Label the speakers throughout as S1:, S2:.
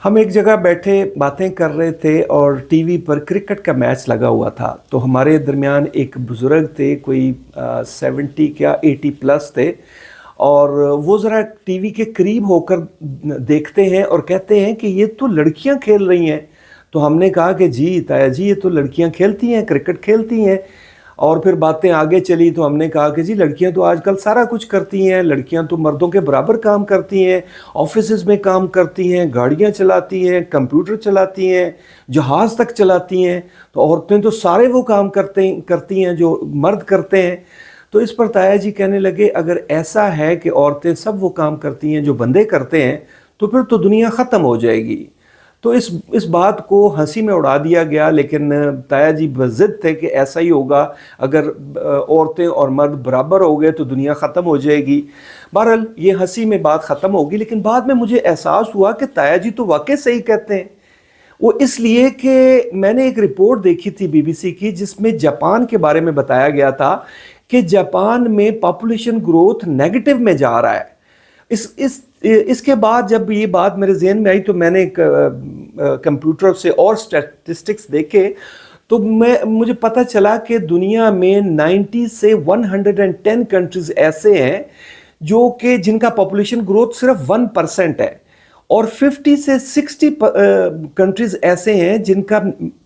S1: हम एक जगह बैठे बातें कर रहे थे और टीवी पर क्रिकेट का मैच लगा हुआ था। तो हमारे दरमियान एक बुज़ुर्ग थे, कोई 70 क्या 80 प्लस थे, और वो ज़रा टीवी के करीब होकर देखते हैं और कहते हैं कि ये तो लड़कियां खेल रही हैं। तो हमने कहा कि जी ताया जी, ये तो लड़कियां खेलती हैं, क्रिकेट खेलती हैं। और फिर बातें आगे चली तो हमने कहा कि जी लड़कियां तो आजकल सारा कुछ करती हैं, लड़कियां तो मर्दों के बराबर काम करती हैं, ऑफिसेज में काम करती हैं, गाड़ियां चलाती हैं, कंप्यूटर चलाती हैं, जहाज़ तक चलाती हैं। तो औरतें तो सारे वो काम करती हैं जो मर्द करते हैं। तो इस पर ताया जी कहने लगे, अगर ऐसा है कि औरतें सब वो काम करती हैं जो बंदे करते हैं तो फिर तो दुनिया ख़त्म हो जाएगी। तो इस बात को हंसी में उड़ा दिया गया, लेकिन ताया जी बज़िद थे कि ऐसा ही होगा, अगर औरतें और मर्द बराबर हो गए तो दुनिया ख़त्म हो जाएगी। बहरहाल ये हंसी में बात ख़त्म होगी, लेकिन बाद में मुझे एहसास हुआ कि ताया जी तो वाकई सही कहते हैं। वो इसलिए कि मैंने एक रिपोर्ट देखी थी बीबीसी की, जिसमें जापान के बारे में बताया गया था कि जापान में पॉपुलेशन ग्रोथ नेगेटिव में जा रहा है। इसके बाद जब ये बात मेरे ज़हन में आई तो मैंने कंप्यूटर से और स्टैटिस्टिक्स देखे, तो मुझे पता चला कि दुनिया में 90 से 110 कंट्रीज ऐसे हैं जो कि जिनका पॉपुलेशन ग्रोथ सिर्फ 1% है, और 50 से 60 कंट्रीज ऐसे हैं जिनका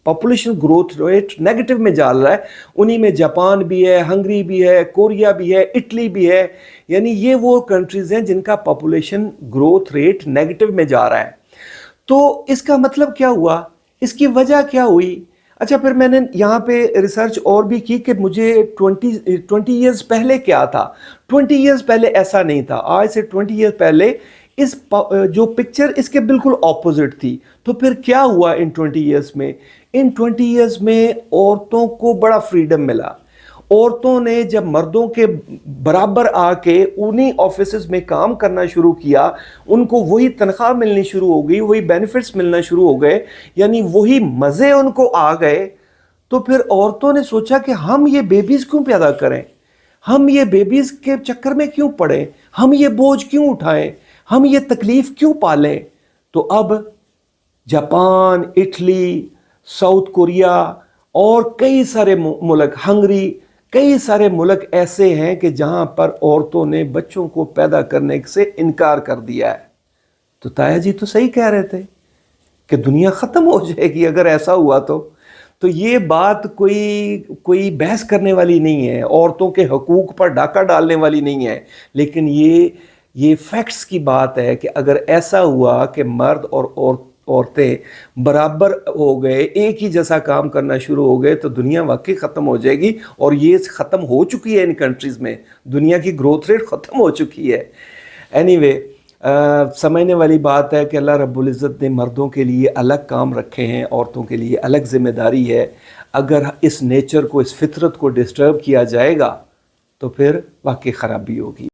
S1: पॉपुलेशन ग्रोथ रेट नेगेटिव में जा रहा है। उन्हीं में जापान भी है, हंगरी भी है, कोरिया भी है, इटली भी है। यानी ये वो कंट्रीज हैं जिनका पॉपुलेशन ग्रोथ रेट नेगेटिव में जा रहा है। तो इसका मतलब क्या हुआ, इसकी वजह क्या हुई? अच्छा, फिर मैंने यहाँ पे रिसर्च और भी की कि मुझे 20 ईयर्स पहले क्या था। 20 ईयर्स पहले ऐसा नहीं था। आज से 20 ईयर्स पहले इस जो पिक्चर इसके बिल्कुल ऑपोजिट थी। तो फिर क्या हुआ इन 20 ईयर्स में? इन 20 ईयर्स में औरतों को बड़ा फ्रीडम मिला। औरतों ने जब मर्दों के बराबर आके उन्हीं ऑफिसेज में काम करना शुरू किया, उनको वही तनख्वाह मिलनी शुरू हो गई, वही बेनिफिट्स मिलना शुरू हो गए, यानी वही मज़े उनको आ गए। तो फिर औरतों ने सोचा कि हम ये बेबीज़ क्यों पैदा करें, हम ये बेबीज़ के चक्कर में क्यों पड़ें, हम ये बोझ क्यों उठाएं, हम ये तकलीफ़ क्यों पालें। तो अब जापान, इटली, साउथ कोरिया और कई सारे मुल्क, हंगरी, कई सारे मुल्क ऐसे हैं कि जहां पर औरतों ने बच्चों को पैदा करने से इनकार कर दिया है। तो ताया जी तो सही कह रहे थे कि दुनिया ख़त्म हो जाएगी अगर ऐसा हुआ तो ये बात कोई बहस करने वाली नहीं है, औरतों के हकूक़ पर डाका डालने वाली नहीं है। लेकिन ये फैक्ट्स की बात है कि अगर ऐसा हुआ कि मर्द और औरतें बराबर हो गए, एक ही जैसा काम करना शुरू हो गए, तो दुनिया वाकई ख़त्म हो जाएगी। और ये ख़त्म हो चुकी है इन कंट्रीज़ में, दुनिया की ग्रोथ रेट ख़त्म हो चुकी है। एनीवे, समझने वाली बात है कि अल्लाह रब्बुल इज़्ज़त ने मर्दों के लिए अलग काम रखे हैं, औरतों के लिए अलग ज़िम्मेदारी है। अगर इस नेचर को, इस फितरत को डिस्टर्ब किया जाएगा तो फिर वाकई ख़राबी होगी।